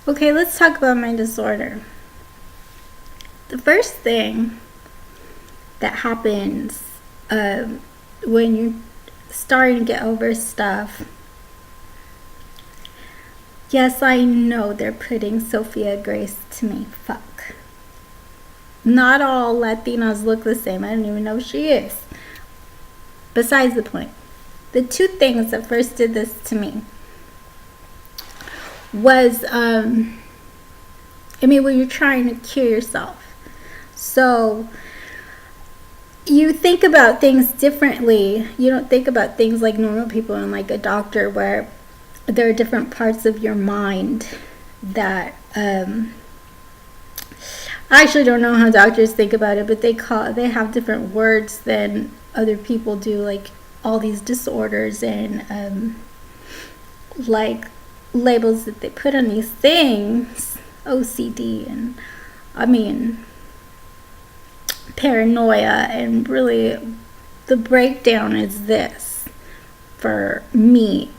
Okay, let's talk about my disorder. The first thing that happens when you're starting to get over stuff. Yes, I know they're putting Sophia Grace to me. Fuck. Not all Latinas look the same. I don't even know who she is. Besides the point. The two things that first did this to me was, when you're trying to cure yourself. So, you think about things differently. You don't think about things like normal people and like a doctor, where there are different parts of your mind that I actually don't know how doctors think about it, but they have different words than other people do, like all these disorders and like labels that they put on these things, OCD and paranoia. And really the breakdown is this for me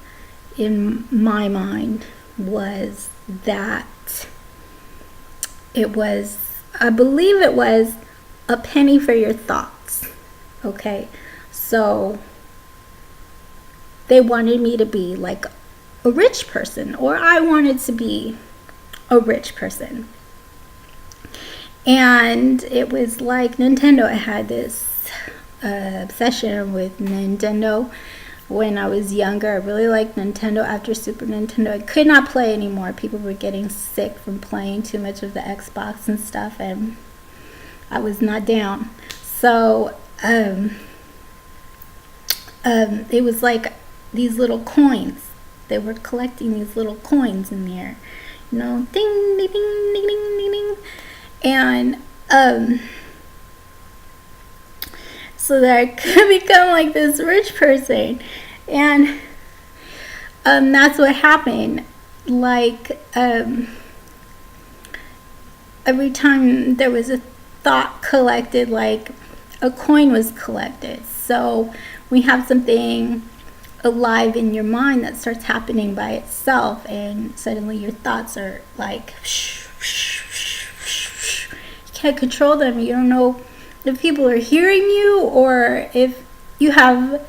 in my mind was that I believe it was a penny for your thoughts. Okay, so they wanted me to be like a rich person, or I wanted to be a rich person. And it was like Nintendo. I had this obsession with Nintendo when I was younger. I really liked Nintendo. After Super Nintendo, I could not play anymore. People were getting sick from playing too much of the Xbox and stuff, and I was not down. So it was like these little coins. They were collecting these little coins in the air, ding, ding, ding, ding, ding, ding, ding. And so that I could become like this rich person. And that's what happened. Like every time there was a thought collected, like a coin was collected. So we have something alive in your mind that starts happening by itself, and suddenly your thoughts are like you can't control them. You don't know if people are hearing you or if you have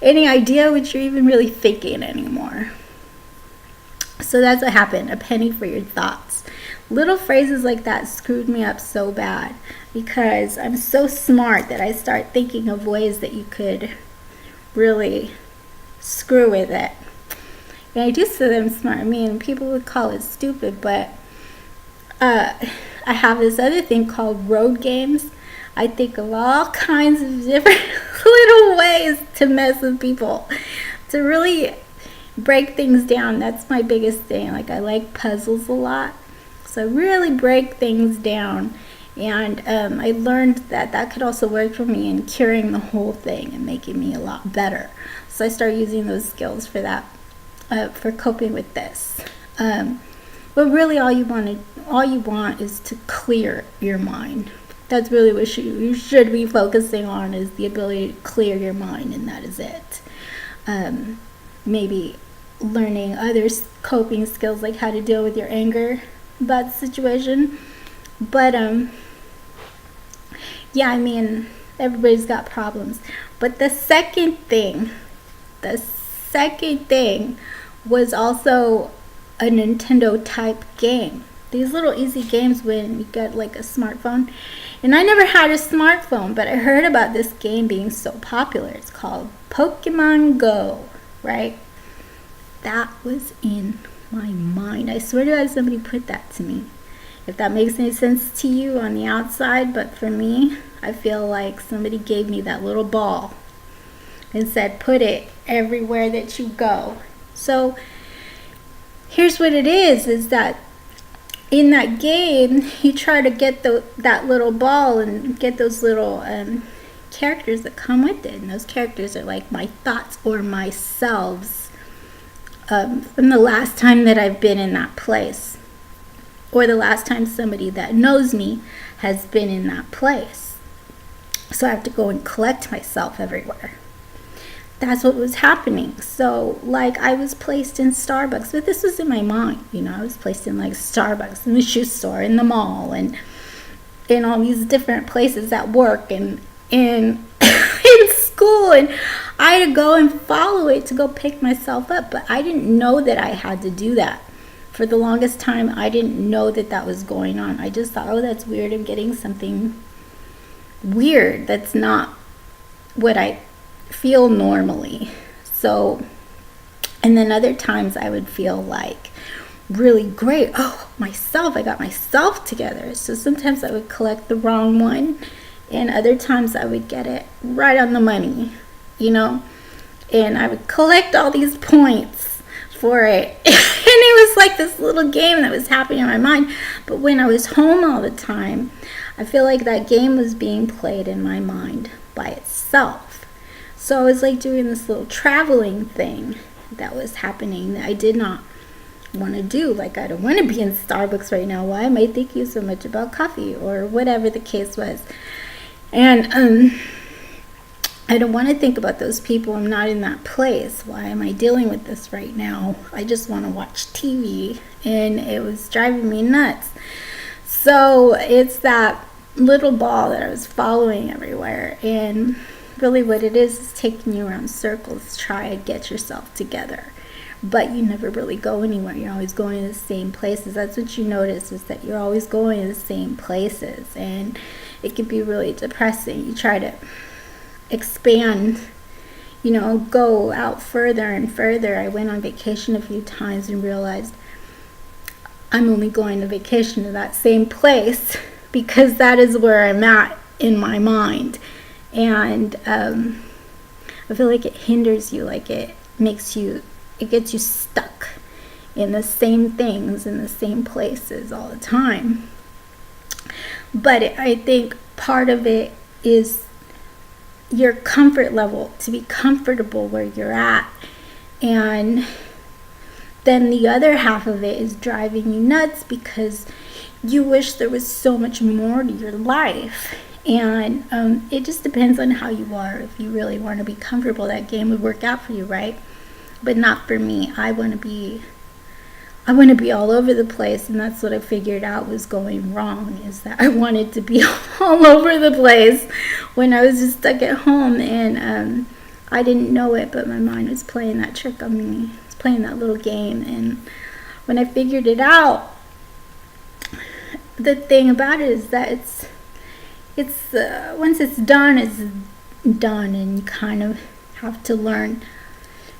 any idea what you're even really thinking anymore. So that's what happened. A penny for your thoughts. Little phrases like that screwed me up so bad, because I'm so smart that I start thinking of ways that you could really screw with it. And I do say that I'm smart. People would call it stupid, but I have this other thing called road games. I think of all kinds of different little ways to mess with people, to really break things down. That's my biggest thing. Like, I like puzzles a lot, so I really break things down. And I learned that could also work for me in curing the whole thing and making me a lot better. So I started using those skills for that, for coping with this. But really, all you want is to clear your mind. That's really what you should be focusing on, is the ability to clear your mind, and that is it. Maybe learning other coping skills, like how to deal with your anger about the situation. But everybody's got problems. But the second thing was also a Nintendo type game. These little easy games when you get like a smartphone. And I never had a smartphone, but I heard about this game being so popular. It's called Pokemon Go, right? That was in my mind. I swear to God, somebody put that to me. If that makes any sense to you on the outside, but for me, I feel like somebody gave me that little ball and said, put it everywhere that you go. So here's what it is that in that game, you try to get that little ball and get those little characters that come with it. And those characters are like my thoughts or my selves from the last time that I've been in that place, or the last time somebody that knows me has been in that place. So I have to go and collect myself everywhere. that's what was happening. So, like, I was placed in Starbucks, but this was in my mind, I was placed in, like, Starbucks, in the shoe store, in the mall, and in all these different places at work, and in in school, and I had to go and follow it to go pick myself up, but I didn't know that I had to do that. For the longest time, I didn't know that that was going on. I just thought, oh, that's weird, I'm getting something weird. That's not what I feel normally. So, and then other times I would feel like really great. Oh, I got myself together. So sometimes I would collect the wrong one, and other times I would get it right on the money, and I would collect all these points for it. And it was like this little game that was happening in my mind. But when I was home all the time, I feel like that game was being played in my mind by itself. So I was like doing this little traveling thing that was happening that I did not want to do. Like, I don't want to be in Starbucks right now. Why am I thinking so much about coffee, or whatever the case was? And I don't want to think about those people. I'm not in that place. Why am I dealing with this right now? I just want to watch TV, and it was driving me nuts. So it's that little ball that I was following everywhere, and really what it is taking you around circles, try to get yourself together. But you never really go anywhere. You're always going to the same places. That's what you notice, is that you're always going to the same places. And it can be really depressing. You try to expand, go out further and further. I went on vacation a few times and realized I'm only going to vacation to that same place because that is where I'm at in my mind. And I feel like it hinders you, like it gets you stuck in the same things, in the same places all the time. But I think part of it is your comfort level, to be comfortable where you're at. And then the other half of it is driving you nuts because you wish there was so much more to your life. And it just depends on how you are. If you really want to be comfortable, that game would work out for you, right? But not for me. I want to be all over the place, and that's what I figured out was going wrong, is that I wanted to be all over the place when I was just stuck at home, and I didn't know it, but my mind was playing that trick on me. It's playing that little game, and when I figured it out, the thing about it is that it's once it's done, and you kind of have to learn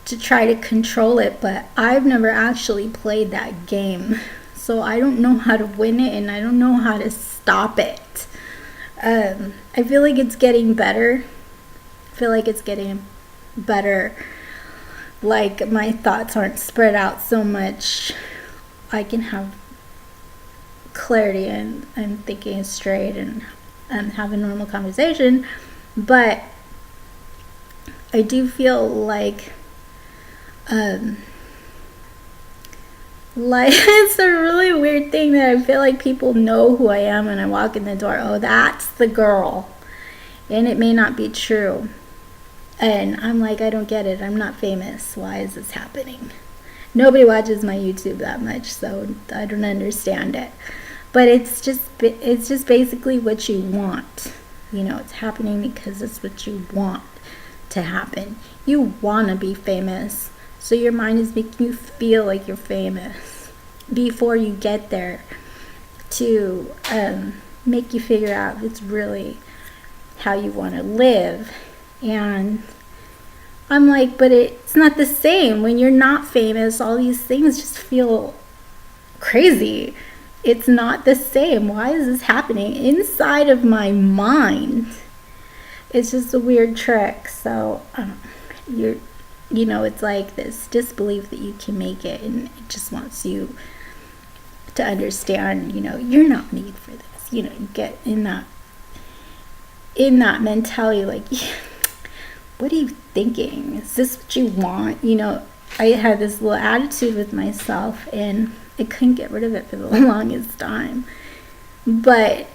to try to control it. But I've never actually played that game, so I don't know how to win it, and I don't know how to stop it. I feel like it's getting better. Like, my thoughts aren't spread out so much. I can have clarity, and I'm thinking straight, and have a normal conversation. But I do feel like it's a really weird thing that I feel like people know who I am when I walk in the door. Oh, that's the girl. And it may not be true. And I'm like, I don't get it. I'm not famous. Why is this happening? Nobody watches my YouTube that much, so I don't understand it. But it's just basically what you want. It's happening because it's what you want to happen. You want to be famous. So your mind is making you feel like you're famous before you get there, to make you figure out if it's really how you want to live. And I'm like, but it's not the same. When you're not famous, all these things just feel crazy. It's not the same. Why is this happening inside of my mind? It's just a weird trick. So it's like this disbelief that you can make it, and it just wants you to understand, you're not made for this. You get in that mentality, like, what are you thinking? Is this what you want? I had this little attitude with myself, and I couldn't get rid of it for the longest time. But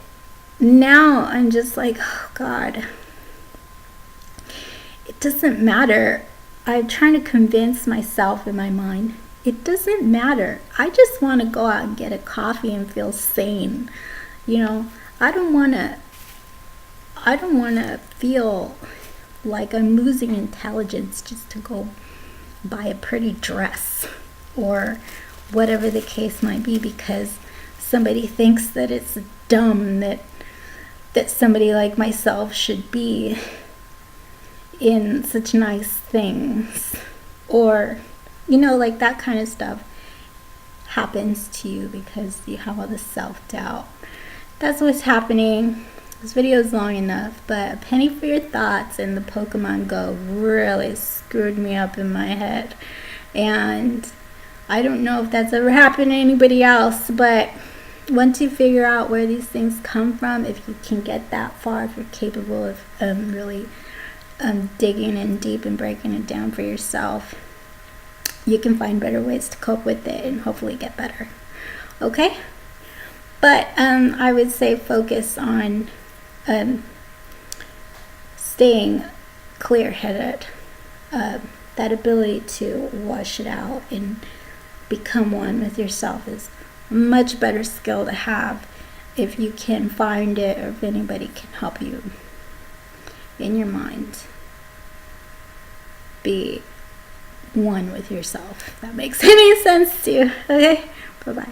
now I'm just like, oh God, it doesn't matter I'm trying to convince myself in my mind, it doesn't matter. I just want to go out and get a coffee and feel sane. You know, I don't want to feel like I'm losing intelligence just to go buy a pretty dress or whatever the case might be, because somebody thinks that it's dumb that somebody like myself should be in such nice things, or like that kind of stuff happens to you because you have all this self-doubt. That's what's happening. This video is long enough, but a penny for your thoughts and the Pokemon Go really screwed me up in my head, and I don't know if that's ever happened to anybody else, but once you figure out where these things come from, if you can get that far, if you're capable of really digging in deep and breaking it down for yourself, you can find better ways to cope with it and hopefully get better. Okay? But I would say focus on staying clear-headed. That ability to wash it out and become one with yourself is a much better skill to have if you can find it, or if anybody can help you in your mind be one with yourself, if that makes any sense to you. Okay? Bye-bye.